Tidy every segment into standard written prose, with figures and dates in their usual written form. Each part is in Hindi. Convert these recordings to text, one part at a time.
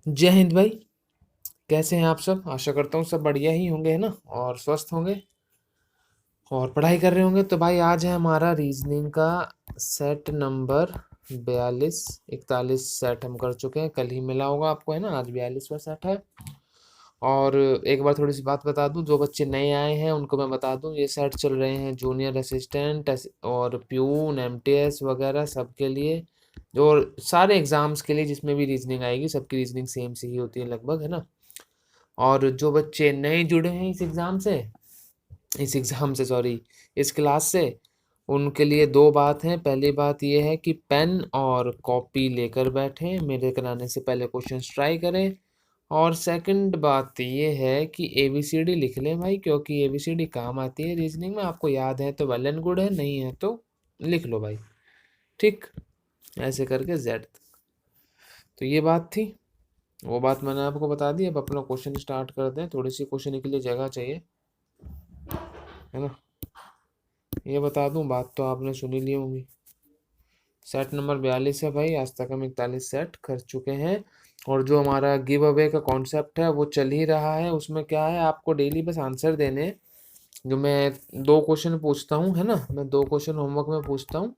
जय हिंद भाई। कैसे हैं आप सब? आशा करता हूँ सब बढ़िया ही होंगे, है ना, और स्वस्थ होंगे और पढ़ाई कर रहे होंगे। तो भाई आज है हमारा रीजनिंग का सेट नंबर 42। 41 सेट हम कर चुके हैं, कल ही मिला होगा आपको, है ना। आज 42वां सेट है। और एक बार थोड़ी सी बात बता दूं, जो बच्चे नए आए हैं उनको मैं बता दूं, ये सेट चल रहे हैं जूनियर असिस्टेंट और प्यून एमटीएस वगैरह सबके लिए, जो सारे एग्जाम्स के लिए जिसमें भी रीजनिंग आएगी, सबकी रीजनिंग सेम सी ही होती है लगभग, है ना। और जो बच्चे नए जुड़े हैं इस एग्ज़ाम से सॉरी, इस क्लास से, उनके लिए दो बात हैं। पहली बात ये है कि पेन और कॉपी लेकर बैठें, मेरे कराने से पहले क्वेश्चंस ट्राई करें। और सेकंड बात ये है कि एबीसीडी लिख लें भाई, क्योंकि एबीसीडी काम आती है रीजनिंग में। आपको याद है तो वेल एंड गुड है, नहीं है तो लिख लो भाई। ठीक, ऐसे करके जेड। तो ये बात थी, वो बात मैंने आपको बता दी। अब अपना क्वेश्चन स्टार्ट करते हैं। थोड़ी सी क्वेश्चन के लिए जगह चाहिए, है ना। ये बता दूं, बात तो आपने सुनी ली होंगी। सेट नंबर 42 है भाई। आज तक हम 41 सेट कर चुके हैं। और जो हमारा गिव अवे का कॉन्सेप्ट है वो चल ही रहा है। उसमें क्या है, आपको डेली बस आंसर देने हैं। जो मैं दो क्वेश्चन पूछता हूँ, है ना, मैं दो क्वेश्चन होमवर्क में पूछता हूँ,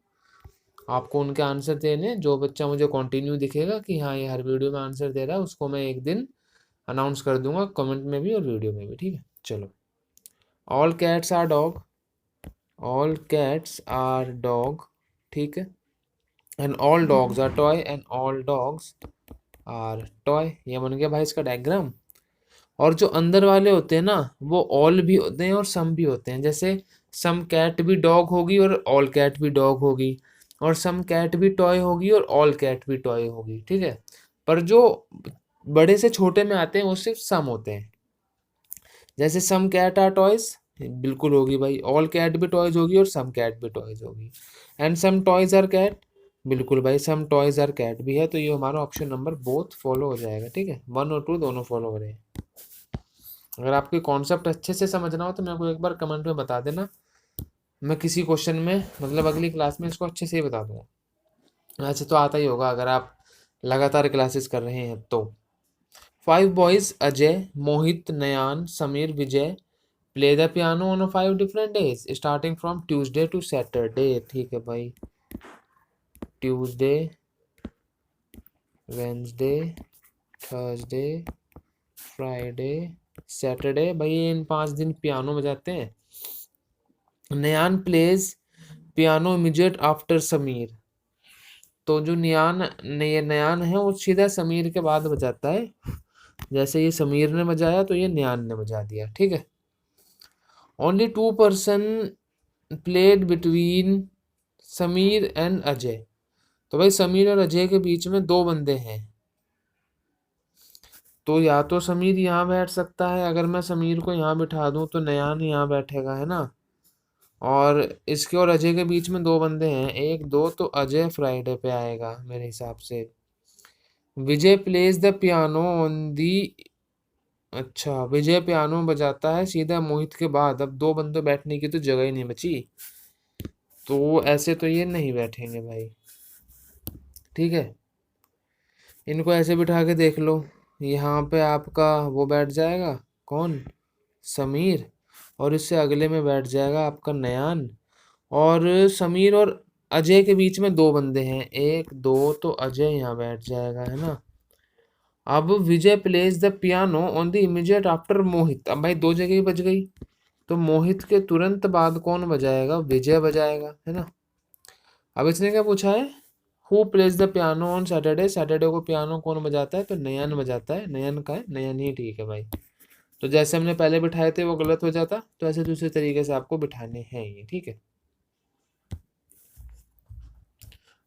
आपको उनके आंसर देने। जो बच्चा मुझे कंटिन्यू दिखेगा कि हाँ ये हर वीडियो में आंसर दे रहा है, उसको मैं एक दिन अनाउंस कर दूंगा कमेंट में भी और वीडियो में भी। ठीक है, चलो। All cats are dog, all cats are dog, ठीक है। And all dogs are toy, and all dogs are toy. ये बन गया भाई इसका डायग्राम। और जो अंदर वाले होते हैं ना, वो ऑल भी होते हैं और सम भी होते हैं। जैसे सम कैट भी डॉग होगी और ऑल कैट भी डॉग होगी, और सम कैट भी टॉय होगी और ऑल कैट भी टॉय होगी, ठीक है। पर जो बड़े से छोटे में आते हैं वो सिर्फ सम होते हैं। जैसे सम कैट आर टॉयज, बिल्कुल होगी भाई। ऑल कैट भी टॉयज होगी और सम कैट भी टॉयज होगी। And some toys are cat, बिल्कुल भाई सम टॉयज आर कैट भी है। तो ये हमारा ऑप्शन नंबर बोथ फॉलो हो जाएगा, ठीक है। वन और टू दोनों फॉलो हो रहे हैं। अगर आपको कॉन्सेप्ट अच्छे से समझना हो तो मेरे को एक बार कमेंट में बता देना, मैं किसी क्वेश्चन में मतलब अगली क्लास में इसको अच्छे से ही बता दूंगा। ऐसे तो आता ही होगा अगर आप लगातार क्लासेस कर रहे हैं तो। Five boys Ajay, Mohit, Nayan, Sameer, Vijay play the piano on 5 different days starting from Tuesday to Saturday. ठीक है भाई, Tuesday, Wednesday, Thursday, Friday, Saturday. भाई ये इन 5 दिन पियानो बजाते हैं। Nayan plays piano immediate after Sameer. तो जो नयान है वो सीधा समीर के बाद बजाता है। जैसे ये समीर ने बजाया तो ये नयान ने बजा दिया, ठीक है। Only 2 person played between Sameer and Ajay. तो भाई समीर और अजय के बीच में दो बंदे हैं, तो या तो समीर यहाँ बैठ सकता है, अगर मैं समीर को यहाँ बिठा दूं तो नयान यहाँ बैठेगा, है ना। और इसके और अजय के बीच में दो बंदे हैं, एक दो, तो अजय फ्राइडे पे आएगा मेरे हिसाब से। Vijay plays the piano on the, अच्छा विजय पियानो बजाता है सीधा मोहित के बाद। अब दो बंदे बैठने की तो जगह ही नहीं बची, तो ऐसे तो ये नहीं बैठेंगे भाई, ठीक है। इनको ऐसे बिठा के देख लो, यहाँ पे आपका वो बैठ जाएगा, कौन, समीर। और इससे अगले में बैठ जाएगा आपका नयान। और समीर और अजय के बीच में दो बंदे हैं, एक दो, तो अजय यहाँ बैठ जाएगा, है ना। अब Vijay plays the piano on the immediate after Mohit. अब भाई दो जगह ही बज गई, तो मोहित के तुरंत बाद कौन बजाएगा, विजय बजाएगा, है ना। अब इसने क्या पूछा है, who plays the piano on Saturday. Saturday को पियानो कौन बजाता है, तो नयन बजाता है। नयन का है, नयन ही ठीक है भाई। तो जैसे हमने पहले बिठाए थे वो गलत हो जाता, तो ऐसे दूसरे तरीके से आपको बिठाने हैं ये, ठीक है।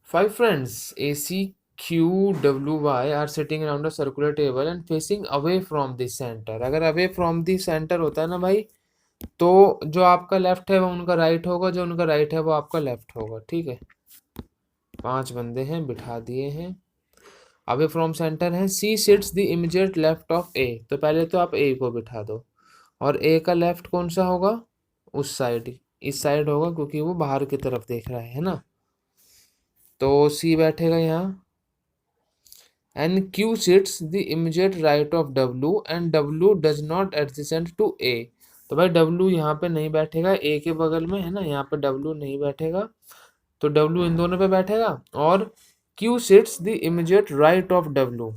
5 friends A C Q W Y are sitting around a circular table and facing away from the center। अगर away from the center होता है ना भाई, तो जो आपका लेफ्ट है वो उनका राइट होगा, जो उनका राइट है वो आपका लेफ्ट होगा, ठीक है। 5 बंदे हैं, बिठा दिए हैं। अवे फ्रॉम सेंटर है, C sits the immediate left of A. तो पहले तो आप ए को बिठा दो, और ए का लेफ्ट कौन सा होगा, उस साइड, इस साइड होगा, क्योंकि वो बाहर की तरफ देख रहा है ना। तो सी बैठेगा यहाँ, and Q sits the immediate right of W and W does not adjacent to A। तो भाई W यहाँ पे नहीं बैठेगा, A के बगल में है ना, यहाँ पे W नहीं बैठेगा, तो W इन दोनों पे बैठेगा। और Q sits the immediate right of W,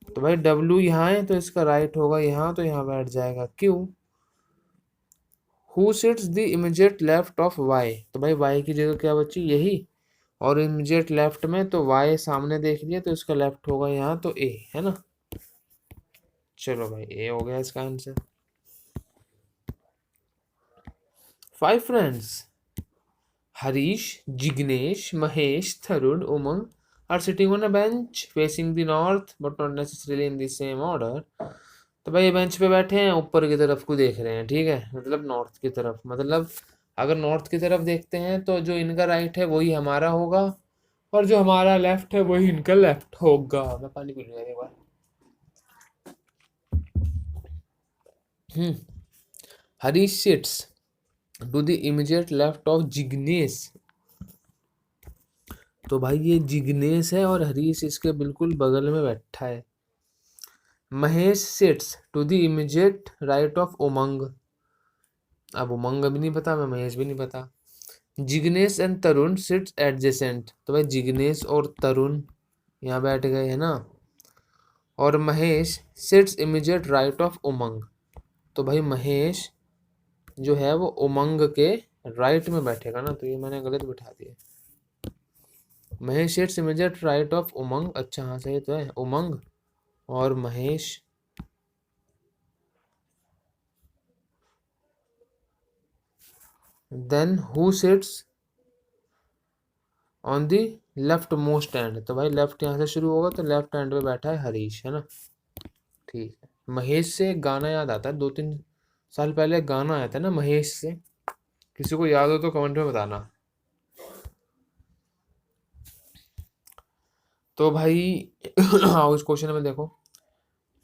तो भाई W यहाँ है तो इसका राइट होगा यहाँ, तो यहाँ बैठ जाएगा Q। Who sits the immediate left of Y, तो भाई Y की जगह क्या बची, यही, और इमीडिएट लेफ्ट में तो y सामने देख लिया तो इसका लेफ्ट होगा यहाँ, तो a है ना। चलो भाई a हो गया इसका answer. 5 friends Harish, Jignesh, Mahesh, Tarun, umang are sitting on a bench facing the north but not necessarily in the same order। तो भाई ये बेंच पे बैठे हैं, ऊपर की तरफ को देख रहे हैं, ठीक है, मतलब नॉर्थ की तरफ, मतलब अगर नॉर्थ की तरफ देखते हैं तो जो इनका राइट है वही हमारा होगा, और जो हमारा लेफ्ट है वही इनका लेफ्ट होगा। मैं पानी पी लूंगा एक बार। Harish sits to the immediate left of Jignesh, तो भाई ये जिग्नेश है और हरीश इसके बिल्कुल बगल में बैठा है। Mahesh sits to the immediate right of Umang, अब उमंग भी नहीं पता, मैं महेश भी नहीं पता। Jignesh and Tarun sits adjacent, तो भाई जिग्नेश और तरुण यहाँ बैठ गए है ना। और Mahesh sits immediate right of Umang, तो भाई महेश जो है वो उमंग के राइट में बैठेगा ना, तो ये मैंने गलत बिठा दिया। Mahesh sits immediate right of Umang, अच्छा हाँ सही तो है, उमंग और Mahesh. Then who sits on the leftmost end, तो भाई लेफ्ट यहाँ से शुरू होगा तो लेफ्ट एंड पे बैठा है हरीश है ना, ठीक है। महेश से एक गाना याद आता है, 2-3 साल पहले एक गाना आया था ना महेश से, किसी को याद हो तो कमेंट में बताना। तो भाई आओ इस क्वेश्चन में देखो,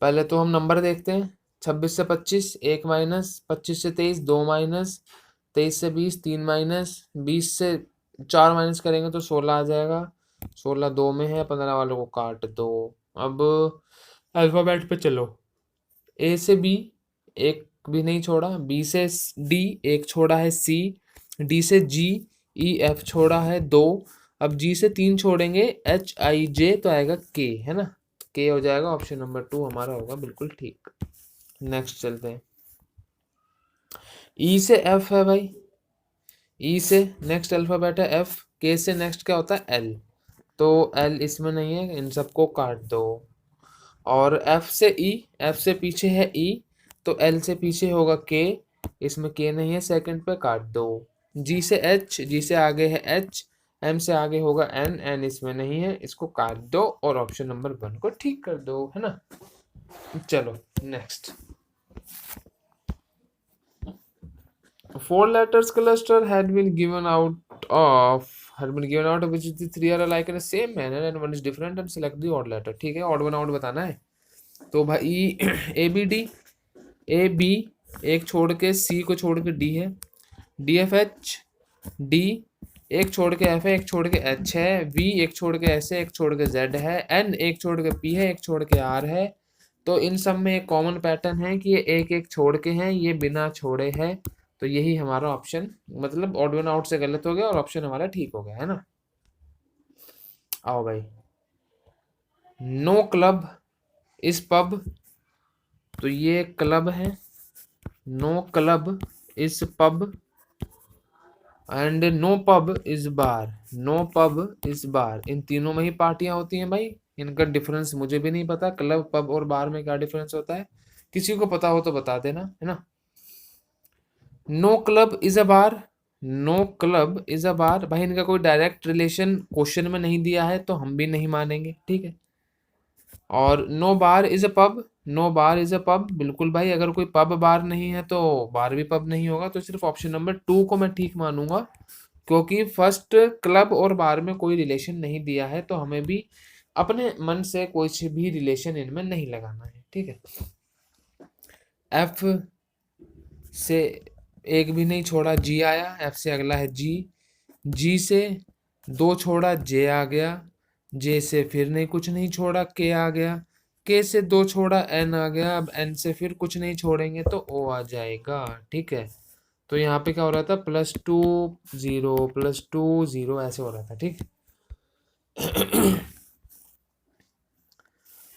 पहले तो हम नंबर देखते हैं। 26 से 25 1 माइनस, 25 से 23 2 माइनस, 23 से 20 3 माइनस, 20 से 4 माइनस करेंगे तो 16 आ जाएगा, 16 2 में है, 15 वालों को काट दो। अब अल्फाबेट पे चलो, ए से बी एक भी नहीं छोड़ा, बी से डी एक छोड़ा है, सी, डी से जी ई एफ छोड़ा है 2, अब जी से 3 छोड़ेंगे एच आई जे तो आएगा के है ना, के हो जाएगा, ऑप्शन नंबर 2 हमारा होगा बिल्कुल ठीक। नेक्स्ट चलते हैं, ई से एफ है भाई, ई से नेक्स्ट अल्फाबेट है एफ, के से नेक्स्ट क्या होता है एल, तो एल इसमें नहीं है, इन सबको काट दो। और एफ से ई, एफ से पीछे है ई, तो एल से पीछे होगा के, इसमें के नहीं है, सेकंड पे काट दो। जी से एच, जी से आगे है एच, एम से आगे होगा एन, एन इसमें नहीं है, इसको काट दो और ऑप्शन नंबर 1 को ठीक कर दो है ना। चलो next, 4 letters cluster had been given out of which the 3 are alike in the same manner and 1 is different and select the odd letter। ठीक है, odd वन आउट बताना है। तो भाई A B D, A B एक छोड़ के, सी को छोड़ के डी है, डी एफ एच, डी एक छोड़ के एफ है, एक छोड़ के एच है, वी एक छोड़ के एस है, एक छोड़ के जेड है, एन एक छोड़ के पी है, एक छोड़ के आर है। तो इन सब में एक कॉमन पैटर्न है कि ये एक एक छोड़ के हैं, ये बिना छोड़े हैं, तो यही हमारा ऑप्शन, मतलब ऑड वन आउट से गलत हो गया और ऑप्शन हमारा ठीक हो गया है ना। आओ भाई, नो क्लब इज पब, तो ये क्लब है, no club is pub and no pub is bar, no pub is bar, इन तीनों में ही पार्टियां होती हैं भाई, इनका डिफरेंस मुझे भी नहीं पता, क्लब पब और बार में क्या डिफरेंस होता है, किसी को पता हो तो बता देना है ना। No club is a bar, no club is a bar, भाई इनका कोई डायरेक्ट रिलेशन क्वेश्चन में नहीं दिया है तो हम भी नहीं मानेंगे, ठीक है। और no bar is a pub, no bar is a pub, बिल्कुल भाई, अगर कोई पब बार नहीं है तो बार भी पब नहीं होगा, तो सिर्फ ऑप्शन नंबर 2 को मैं ठीक मानूंगा, क्योंकि फर्स्ट क्लब और बार में कोई रिलेशन नहीं दिया है, तो हमें भी अपने मन से कोई भी रिलेशन इनमें नहीं लगाना है, ठीक है। एफ से एक भी नहीं छोड़ा, जी आया, एफ से अगला है जी, जी से 2 छोड़ा, जे आ गया, जे से फिर नहीं कुछ नहीं छोड़ा, के आ गया, के से दो छोड़ा, एन आ गया, अब एन से फिर कुछ नहीं छोड़ेंगे तो ओ आ जाएगा। ठीक है, तो यहाँ पे क्या हो रहा था, +2 0 +2 0 ऐसे हो रहा था। ठीक,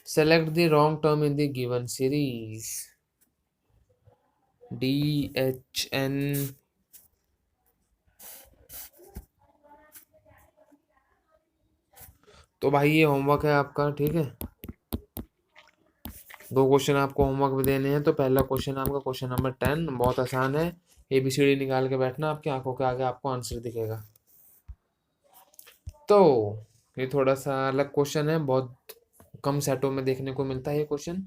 select the wrong term in the given series, DHN। तो भाई ये होमवर्क है आपका। ठीक है, दो क्वेश्चन आपको होमवर्क में देने हैं। तो पहला क्वेश्चन आपका क्वेश्चन नंबर 10, बहुत आसान है। ABCD निकाल के बैठना, आपकी आंखों के आगे आपको आंसर दिखेगा। तो ये थोड़ा सा अलग क्वेश्चन है, बहुत कम सेटों में देखने को मिलता है ये question.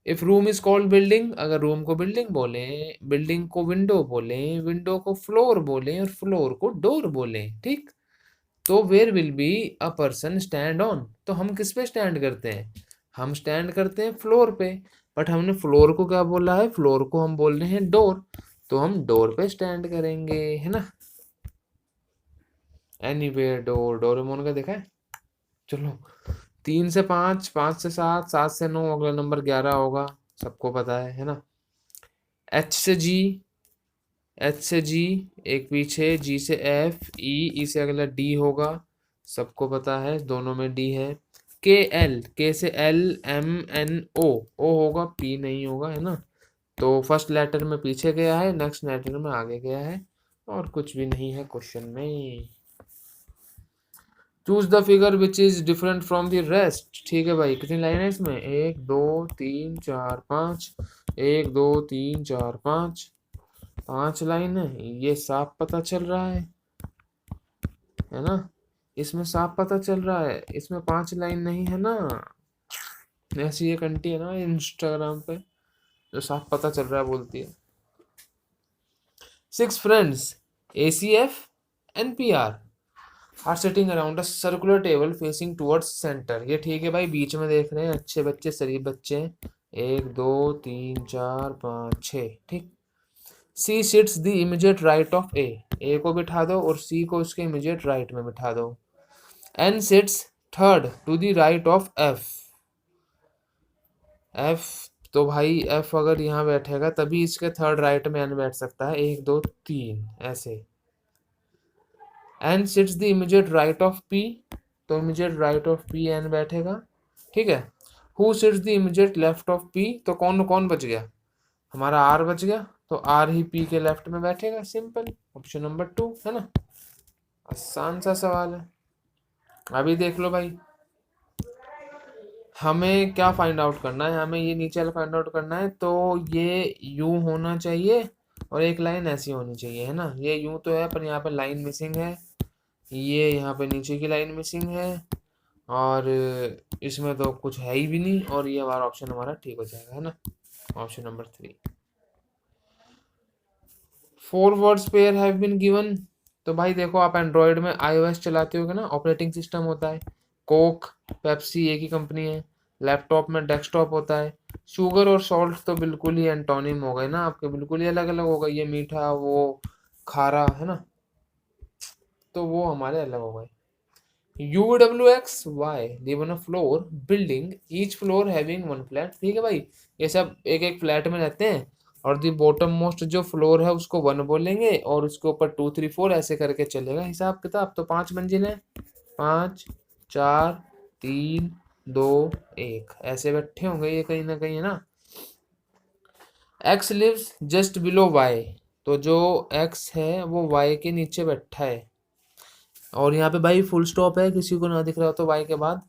If room is called building, अगर रूम को बिल्डिंग बोले, बिल्डिंग को विंडो बोले, विंडो को फ्लोर बोले और फ्लोर को डोर बोले, ठीक, तो where will be a person stand on, तो हम किस पे स्टैंड करते हैं, हम स्टैंड करते हैं फ्लोर पे। बट हमने फ्लोर को क्या बोला है, फ्लोर को हम बोल रहे हैं डोर, तो हम डोर पे स्टैंड करेंगे, है ना। एनीवेयर डोर, डोरेमोन का देखा है। चलो, 3 से 5, 5 से 7, 7 से 9, अगला नंबर 11 होगा, सबको पता है ना। एच से जी, एच से जी, एक पीछे, जी से एफ, ई से अगला डी होगा, सबको पता है, दोनों में डी है। के एल, के से एल, एम एन ओ होगा, पी नहीं होगा, है ना। तो फर्स्ट लेटर में पीछे गया है, नेक्स्ट लेटर में आगे गया है, और कुछ भी नहीं है क्वेश्चन में। Choose the figure which is different from the rest. ठीक है भाई, कितनी लाइन है इसमें, 1 2 3 4 5, 1 2 3 4 5, 5 लाइन है, ये साफ पता चल रहा है ना। इसमें साफ पता चल रहा है, इसमें 5 लाइन नहीं है ना। ऐसी एक आंटी है ना इंस्टाग्राम पे, जो साफ पता चल रहा है बोलती है। 6 friends, ACF, NPR are sitting around a circular table facing towards centre. ये ठीक है भाई, बीच में देख रहे हैं, अच्छे बच्चे, शरीफ बच्चे हैं। 1 2 3 4 5 6, ठीक। C sits the immediate right of A को बिठा दो और सी को उसके इमीडिएट राइट में बिठा दो। N sits third to the right of F, F, तो भाई एफ अगर यहाँ बैठेगा तभी इसके थर्ड राइट में एन बैठ सकता है, 1 2 3 ऐसे। N sits the immediate right of P, तो immediate right of P N बैठेगा, ठीक है। Who sits the immediate left of P, तो कौन कौन बच गया, हमारा आर बच गया, तो आर ही पी के लेफ्ट में बैठेगा, सिंपल, ऑप्शन नंबर 2, है ना। आसान सा सवाल है। अभी देख लो भाई, हमें क्या फाइंड आउट करना है, हमें ये नीचे वाला फाइंड आउट करना है। तो ये यू होना चाहिए और एक लाइन ऐसी होनी चाहिए, है ना। ये यूं तो है पर यहाँ पे लाइन मिसिंग है, ये यहाँ पे नीचे की लाइन मिसिंग है, और इसमें तो कुछ है ही भी नहीं, और ये हमारा ऑप्शन हमारा ठीक हो जाएगा, है ना, option number 3। 4 words pair have been given. तो भाई देखो, आप एंड्रॉयड में iOS चलाते होगे ना, ऑपरेटिंग सिस्टम होता है, कोक, पेप्सी एक ही कंपनी है। लैपटॉप में डेस्कटॉप होता है। शुगर और सॉल्ट तो बिल्कुल ही एंटोनिम हो गए ना आपके, बिल्कुल ही अलग अलग हो गए, ये मीठा वो खारा, है ना, तो वो हमारे अलग हो गए। UWXY live on a floor building, each floor having 1 flat. ठीक है भाई, ये सब एक एक फ्लैट में रहते हैं, और दी बॉटम मोस्ट जो फ्लोर है उसको 1 बोलेंगे, और उसके ऊपर 2 3 4 ऐसे करके चलेगा हिसाब किताब। तो 5 मंजिल है, 5 4 3 2 1 ऐसे बैठे होंगे ये कहीं ना कहीं, है ना। X lives just below Y, तो जो X है वो Y के नीचे बैठा है, और यहाँ पे भाई फुल स्टॉप है, किसी को ना दिख रहा हो तो वाई के बाद।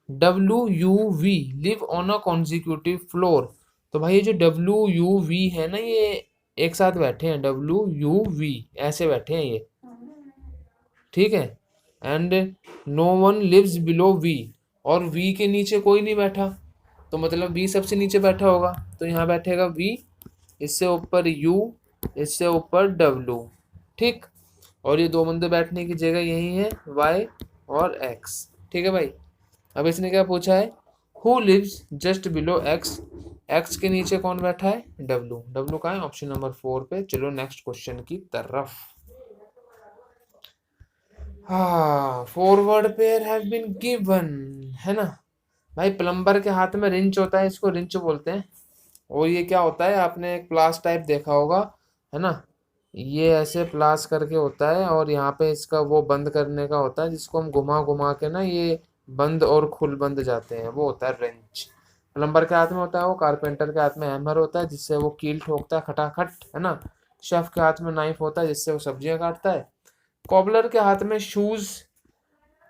WUV live on a consecutive floor, तो भाई ये जो WUV है ना, ये एक साथ बैठे हैं, WUV ऐसे बैठे हैं ये, ठीक है। And no one lives below V, और V के नीचे कोई नहीं बैठा, तो मतलब V सबसे नीचे बैठा होगा, तो यहाँ बैठेगा V, इससे ऊपर U, इससे ऊपर W, ठीक। और ये दो बंदे बैठने की जगह यही है, Y और X, ठीक है भाई। अब इसने क्या पूछा है, who lives just below X, X के नीचे कौन बैठा है, W, W का है ऑप्शन नंबर 4 पे। चलो नेक्स्ट क्वेश्चन की तरफ। हाँ, forward pair have been given, है ना। भाई प्लम्बर के हाथ में रिंच होता है, इसको रिंच बोलते हैं। और ये क्या होता है, आपने एक प्लास टाइप देखा होगा, है ना। ये ऐसे प्लास करके होता है और यहाँ पे इसका वो बंद करने का होता है, जिसको हम घुमा घुमा के ना ये बंद और खुल बंद जाते हैं, वो होता है रेंच। प्लम्बर के हाथ में होता है वो, कारपेंटर के हाथ में हैमर होता है जिससे वो कील ठोकता है खटाखट, है ना। शेफ के हाथ में नाइफ होता है जिससे वो सब्जियां काटता है। कॉबलर के हाथ में शूज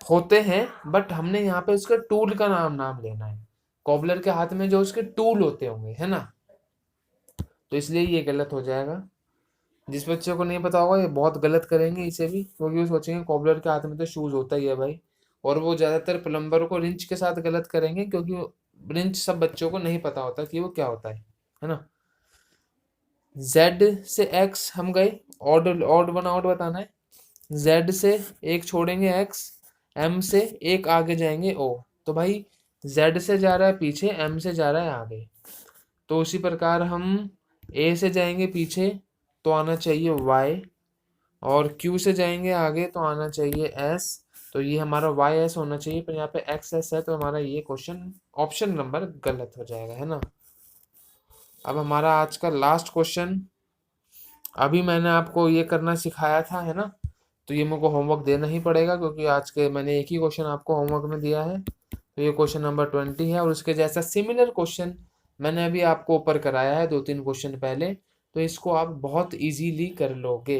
होते हैं, बट हमने यहाँ पे उसके टूल का नाम नाम लेना है। कॉबलर के हाथ में जो उसके टूल होते होंगे, है ना। तो इसलिए ये गलत हो जाएगा। जिस बच्चे को नहीं पता होगा ये बहुत गलत करेंगे इसे भी, क्योंकि वो सोचेंगे कॉबलर के हाथ में तो शूज होता ही है भाई। और वो ज्यादातर प्लम्बर को रिंच के साथ गलत करेंगे, क्योंकि रिंच सब बच्चों को नहीं पता होता कि वो क्या होता है ना। जेड से एक्स हम गए, ऑड ऑड वन आउट बताना है। जेड से एक छोड़ेंगे एक्स, एम से एक आगे जाएंगे ओ। तो भाई जेड से जा रहा है पीछे, एम से जा रहा है आगे। तो उसी प्रकार हम ए से जाएंगे पीछे तो आना चाहिए वाई, और क्यू से जाएंगे आगे तो आना चाहिए एस। तो ये हमारा वाई एस होना चाहिए, पर यहाँ पे एक्स एस है, तो हमारा ये क्वेश्चन ऑप्शन नंबर गलत हो जाएगा, है ना। अब हमारा आज का लास्ट क्वेश्चन। अभी मैंने आपको ये करना सिखाया था, है ना। तो ये मेरे को होमवर्क देना ही पड़ेगा, क्योंकि आज के मैंने एक ही क्वेश्चन आपको होमवर्क में दिया है। तो ये क्वेश्चन नंबर 20 है, और उसके जैसा सिमिलर क्वेश्चन मैंने अभी आपको ऊपर कराया है 2-3 क्वेश्चन पहले। तो इसको आप बहुत इजीली कर लोगे।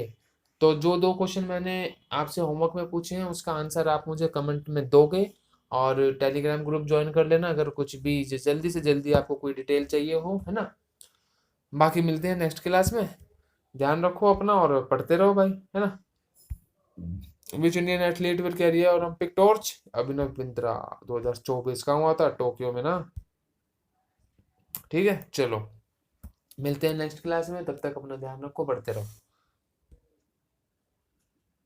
तो जो 2 क्वेश्चन मैंने आपसे होमवर्क में पूछे हैं उसका आंसर आप मुझे कमेंट में दोगे। और टेलीग्राम ग्रुप ज्वाइन कर लेना अगर कुछ भी जल्दी से जल्दी आपको कोई डिटेल चाहिए हो, है ना। बाकी मिलते हैं नेक्स्ट क्लास में। ध्यान रखो अपना और पढ़ते रहो भाई, है ना। Which Indian athlete will carry Olympic torch? Abhinav Bindra. 2024 का हुआ था टोक्यो में ना। ठीक है, चलो मिलते हैं नेक्स्ट क्लास में, तब तक अपना ध्यान रखो, पढ़ते रहो।